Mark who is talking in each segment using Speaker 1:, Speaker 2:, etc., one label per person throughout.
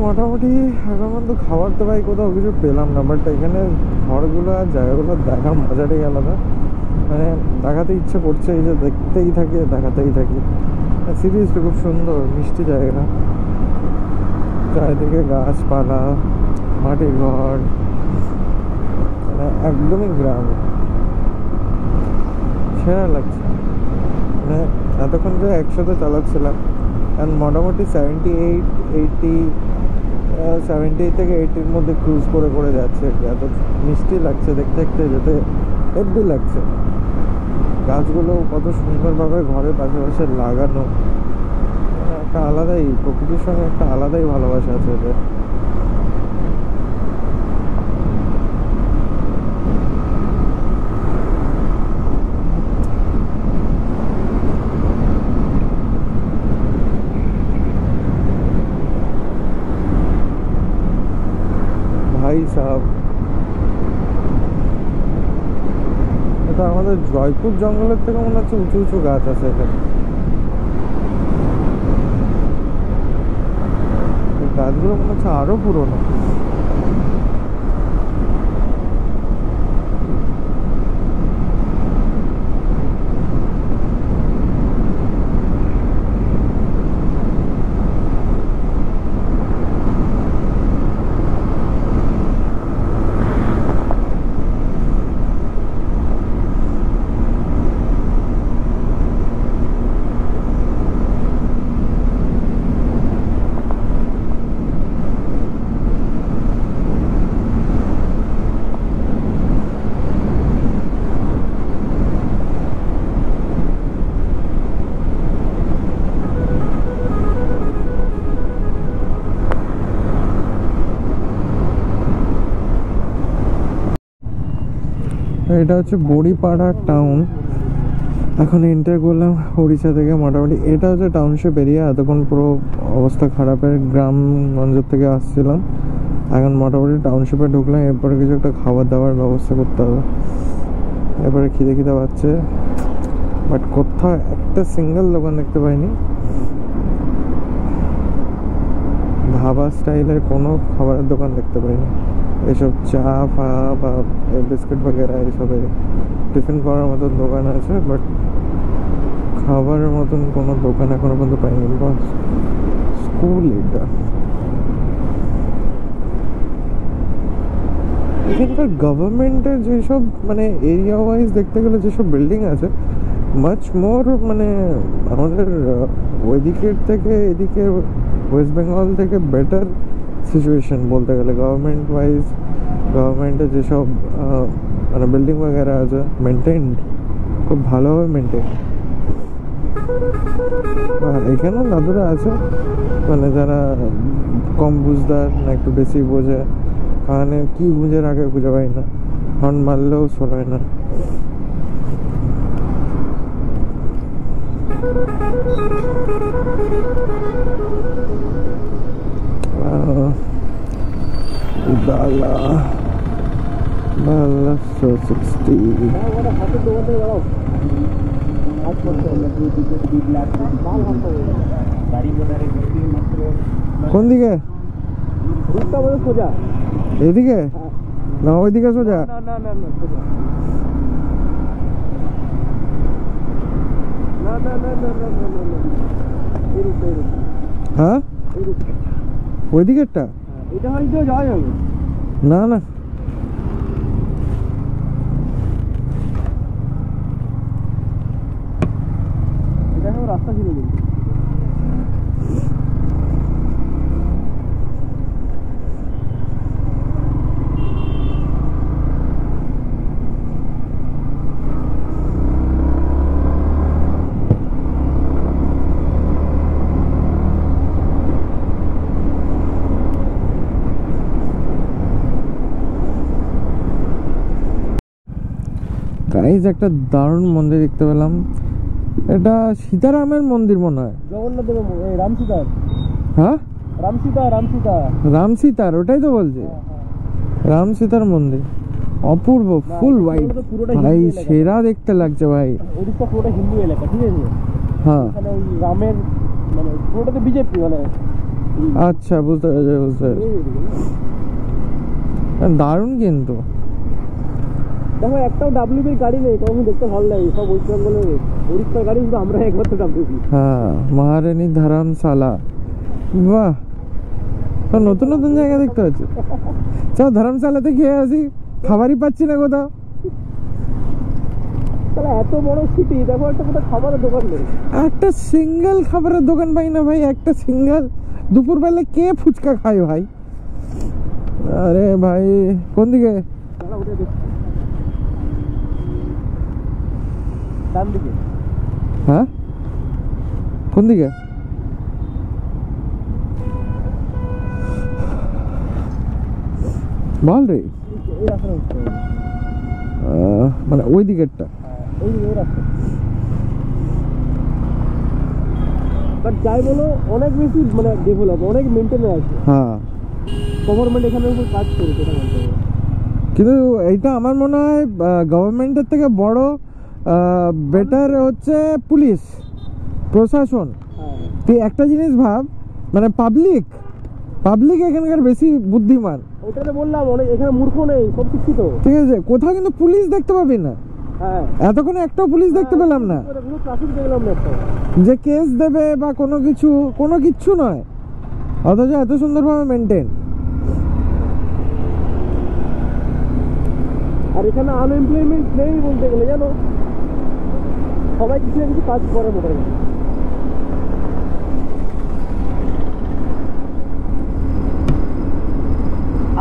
Speaker 1: মোটামুটি এখন পর্যন্ত খাবার তো ভাই কোথাও কিছু পেলাম না, বাট এখানে ঘরগুলো আর জায়গাগুলো দেখার মজাটাই আলাদা। মানে দেখাতে ইচ্ছে করছে, এই যে দেখতেই থাকি দেখাতেই থাকি। সিরিয়াসলি খুব সুন্দর মিষ্টি জায়গা, চারিদিকে গাছপালা, মাটির ঘর, মানে একদমই গ্রাম, সেরা লাগছে। মানে এতক্ষণ যে একসাথে চালাচ্ছিলাম, কারণ মোটামুটি 78 থেকে 80-র মধ্যে ক্রুজ করে করে যাচ্ছে। এত মিষ্টি লাগছে দেখতে দেখতে, যেতে হেব্বি লাগছে। গাছগুলো কত সুন্দরভাবে ঘরের পাশাপাশি লাগানো, একটা আলাদাই প্রকৃতির সঙ্গে একটা আলাদাই ভালোবাসা আছে এদের। ভাই সাহেব, এটা আমাদের জয়পুর জঙ্গলের থেকে মনে হচ্ছে উঁচু উঁচু গাছ আছে এখানে। গাছগুলো মনে হচ্ছে আরো পুরনো। এটা হচ্ছে বড়িপাড়া টাউন। এখন এন্টার করলাম উড়িষ্যা থেকে। মোটামুটি এটা হচ্ছে টাউনশিপ এরিয়া। এতক্ষণ পুরো অবস্থা খারাপের গ্রামগঞ্জের থেকে আসছিলাম, এখন মোটামুটি টাউনশিপে ঢুকলাম। এরপরে কিছু একটা খাবার দাবার ব্যবস্থা করতে হবে। এরপরে খিদে খিদে পাচ্ছে, বাট কোথাও একটা সিঙ্গেল দোকান দেখতে পাইনি ধাবা স্টাইলের, কোনো খাবারের দোকান দেখতে পাইনি। এসব চা ফা বা বিস্কিট বগেরা এইসবের টিফিন করার মতন দোকান আছে, বাট খাবারের মতন কোনো দোকান এখনো পর্যন্ত পাইনি। বাস স্কুল এটা। এখানকার গভর্নমেন্টের যেসব মানে এরিয়া ওয়াইজ দেখতে গেলে যেসব বিল্ডিং আছে, মাচ মোর মানে আমাদের ওইদিকের থেকে এদিকে ওয়েস্ট বেঙ্গল থেকে বেটার সিচুয়েশন বলতে গেলে। গভর্নমেন্ট ওয়াইজ গভর্নমেন্টের যেসব মানে বিল্ডিং বগেরা আছে মেনটেন্ড, খুব ভালোভাবে মেনটেন। আর এখানেও দাদুরা আছে মানে যারা কম বুঝদার না একটু বেশি বোঝে, কানে কি গুঁজে রাখে খুঁজে পাই না, হর্ন মারলেও শোনায় না। Udala Bala 60 কোন দিকে? সোজা এদিকে না ওইদিকে সোজা? হ্যাঁ ওই দিকেরটা এটা হয়তো যাওয়া যাবে না। না এটা রাস্তা ছিল কিন্তু। গাইস একটা দারুণ মন্দির দেখতে পেলাম। এটা সীতারামের মন্দির মনে হয়। জগন্নাথ দেবের রামসীতার। হ্যাঁ রামসীতার ওটাই তো বলছে। রামসীতার মন্দির অপূর্ব, ফুল হোয়াইট ভাই, সেরা দেখতে লাগছে ভাই। ওড়িশা পুরোটা হিন্দু এলাকা, ঠিক আছে? হ্যাঁ ওই রামের মানে পুরোটা তো বিজেপি মানে আচ্ছা বুঝতে পেরেছি বুঝতে পেরেছি। দারুণ কিন্তু
Speaker 2: দেখো একটাও ডাব্লিউবির গাড়ি নেই, তখন দেখতে ভালো লাগে। সব ওয়েস্ট বেঙ্গলের উড়িষ্যার গাড়ি, শুধু আমরা একমাত্র ডাব্লিউবি।
Speaker 1: হ্যাঁ, মহারানী ধর্মশালা, বাহ, তো নতুন নতুন জায়গা দেখতে পাচ্ছি। চল ধর্মশালাতে খেয়ে আসি, খাবারই পাচ্ছি না কোথাও।
Speaker 2: তাহলে এত বড় সিটি, দেখো একটা কোথাও খাবারের দোকান নেই,
Speaker 1: একটা সিঙ্গেল খাবারের দোকান পাই না ভাই, একটা সিঙ্গেল। দুপুরবেলা কে ফুচকা খায় ভাই? আরে ভাই কোন দিকে?
Speaker 2: তাহলে উঠে দেখছি ডান দিকে।
Speaker 1: হ্যাঁ কোন দিকে? বল রে।
Speaker 2: এই রাস্তাটা উঠতে হবে।
Speaker 1: মানে ওই দিকেরটা?
Speaker 2: এই রাস্তা। বাট যাই বলো, অনেক বেশি মানে ডেভেলপ, অনেক মেনটেনে আছে।
Speaker 1: হ্যাঁ,
Speaker 2: গভর্নমেন্ট এখানে উপর কাজ করেছে, এটা বলতে হবে।
Speaker 1: কিন্তু এইটা আমার মনে হয় গভর্নমেন্টের থেকে বড় বেটার হচ্ছে পুলিশ প্রশাসন।
Speaker 2: হ্যাঁ,
Speaker 1: তুই একটা জিনিস ভাব, মানে পাবলিক এখানকার বেশি বুদ্ধিমান।
Speaker 2: ওটা তো বললাম, অনেক এখানে মূর্খ নেই, সব শিক্ষিত।
Speaker 1: ঠিক আছে, কোথাও কিন্তু পুলিশ দেখতে পাবি না।
Speaker 2: হ্যাঁ,
Speaker 1: এতক্ষণে একটাও পুলিশ দেখতে পেলাম না
Speaker 2: কোনো ট্রাফিক দেখলাম না একটা।
Speaker 1: যে কেস দেবে বা কোনো কিচ্ছু নয়, অথচ এত সুন্দরভাবে মেনটেন।
Speaker 2: আর এখানে আনএমপ্লয়মেন্ট নেই বলতে গেলে, জানো, সবাই কিছু না কিছু কাজ করে মোটামুটি।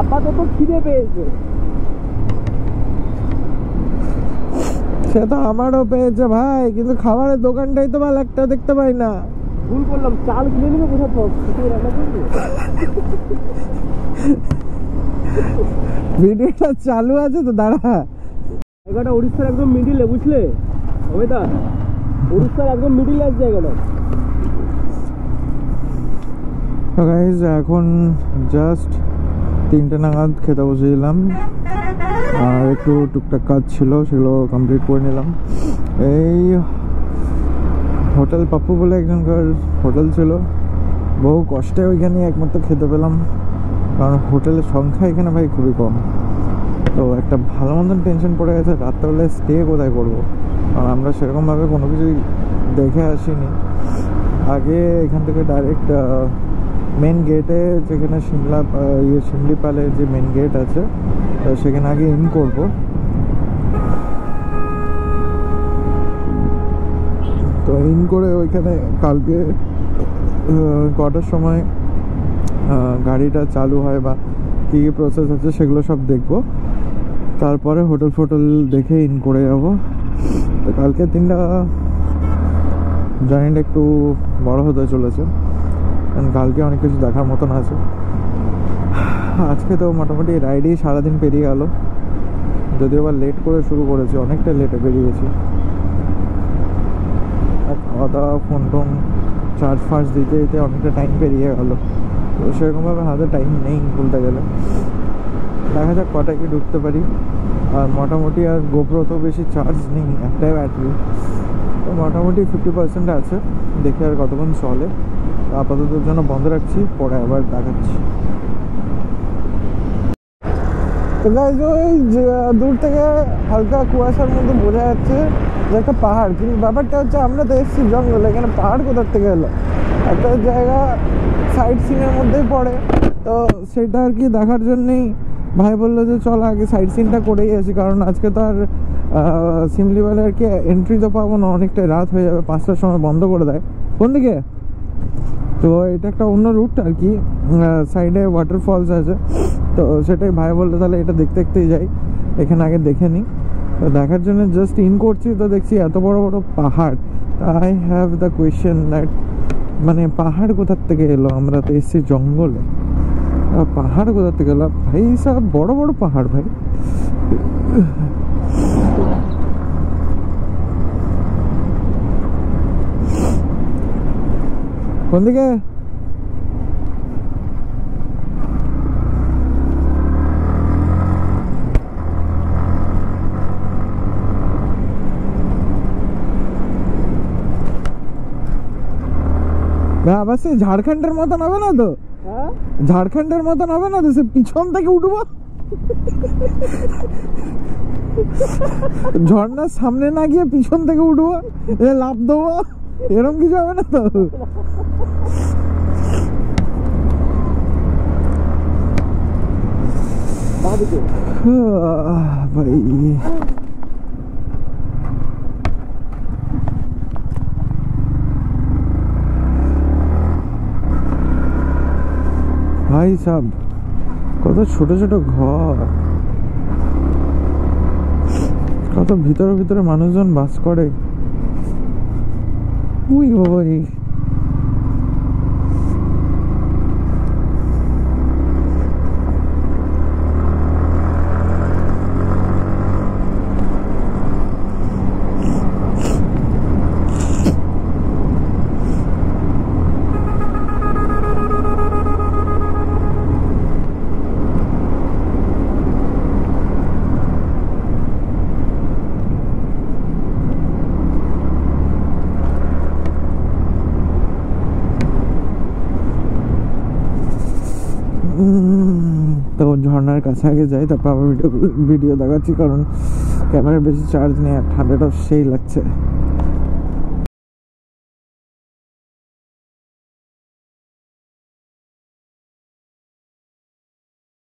Speaker 2: আপাতত খিদে পেয়েছে।
Speaker 1: সে তো আমারও পেয়েছে ভাই, কিন্তু খাবারের দোকানটাই তো ভালো একটা দেখতে পাই না।
Speaker 2: ভুল করলাম, চাল কিনে নিবে কোথাও সব কিছু রান্না করবে।
Speaker 1: ভিডিওটা চালু আছে তো, দাঁড়া।
Speaker 2: জায়গাটা উড়িষ্যার একদম মিডিলে, বুঝলে অমিতা? উড়িষ্যার একদম মিডিলে আছে জায়গাটা।
Speaker 1: তো গাইজ এখন জাস্ট 3টে নাগাদ খেতে বসেছিলাম, আর একটু টুকটাক কাজ ছিল, সেগুলো কমপ্লিট করে নিলাম। এই হোটেল পাপ্পু বলে একজনকার হোটেল ছিল, বহু কষ্টে ওইখানে একমাত্র খেতে পেলাম, কারণ হোটেলের সংখ্যা এখানে ভাই খুবই কম। তো একটা ভালো মতন টেনশন পড়ে গেছে, রাত্রেবেলায় স্টে কোথায় করবো, কারণ আমরা সেরকমভাবে কোনো কিছুই দেখে আসিনি। আগে এখান থেকে ডাইরেক্ট মেন গেটে, যেখানে শিমলিপালের যে মেন গেট আছে, সেখানে আগে ইন করব। তো ইন করে ওইখানে কালকে কটার সময় গাড়িটা চালু হয় বা কী কী প্রসেস আছে সেগুলো সব দেখবো, তারপরে হোটেল ফোটেল দেখে ইন করে যাব। তো কালকে দিনটা জার্নিটা একটু বড় হতে চলেছে, কারণ কালকে অনেক কিছু দেখার মতন আছে। আজকে তো মোটামুটি রাইডেই সারাদিন পেরিয়ে গেল, যদিও আবার লেট করে শুরু করেছি, অনেকটা লেটে বেরিয়েছি। আর খাওয়া দাওয়া, ফোন টোন চার্জ ফার্জ দিতে দিতে অনেকটা টাইম পেরিয়ে গেল। তো সেরকমভাবে হাতে টাইম নেই বলতে গেলে। দেখা যাক কটায় কি ঢুকতে পারি। আর মোটামুটি আর গোপ্রো তো বেশি চার্জ নেই, একটাই ব্যাটারি, তো মোটামুটি 50% আছে, দেখে আর কতক্ষণ চলে। আপাতত জন্য বন্ধ রাখছি, পরে আবার দেখাচ্ছি। তো গাইজ ওই দূর থেকে হালকা কুয়াশার মধ্যে বোঝা যাচ্ছে যে একটা পাহাড়, কিন্তু ব্যাপারটা হচ্ছে আমরা তো এসেছি জঙ্গলে, এখানে পাহাড় কোথার থেকে এলো? একটা জায়গা সাইট সিনের মধ্যেই পড়ে, তো সেটা আর কি দেখার জন্যেই ভাই বললো যে চল আগে সাইট সিনটা করেই আসি, কারণ আজকে তো আর শিমলিপালে আর কি এন্ট্রি তো পাবো না, অনেকটাই রাত হয়ে যাবে, 5টার সময় বন্ধ করে দেয়। কোন দিকে? তো এটা একটা অন্য রুট আর কি, সাইডে ওয়াটারফলস আছে, তো সেটাই ভাই বললো তাহলে এটা দেখতে দেখতেই যাই, এখানে আগে দেখে নিই। তো দেখার জন্য জাস্ট ইন করছি, তো দেখছি এত বড় বড় পাহাড়। I have the question that, মানে পাহাড় কোথার থেকে এলো? আমরা তো এসেছি জঙ্গলে, পাহাড় কোথার থেকে এলো ভাই? সব বড় বড় পাহাড় ভাই। কোন দিকে? আবার সেই ঝাড়খণ্ডের মতন হবে না তো?
Speaker 2: হ্যাঁ
Speaker 1: ঝাড়খণ্ডের মতন হবে না তো, সে পিছন থেকে উঠবো, ঝর্ণার সামনে না গিয়ে পিছন থেকে উঠবো, লাফ দেবো, এরকম কিছু হবে না তো?
Speaker 2: বাদিকে
Speaker 1: ভাই ভাই সাব, কত ছোট ছোট ঘর, কত ভিতরে ভিতরে মানুষজন বাস করে। উই বাবা রে, তো ঝর্ণার কাছে আগে যাই, তারপর আবার ভিডিও দেখাচ্ছি, কারণ ক্যামেরার বেশি চার্জ নেই আর ঠান্ডাটাও সেই লাগছে।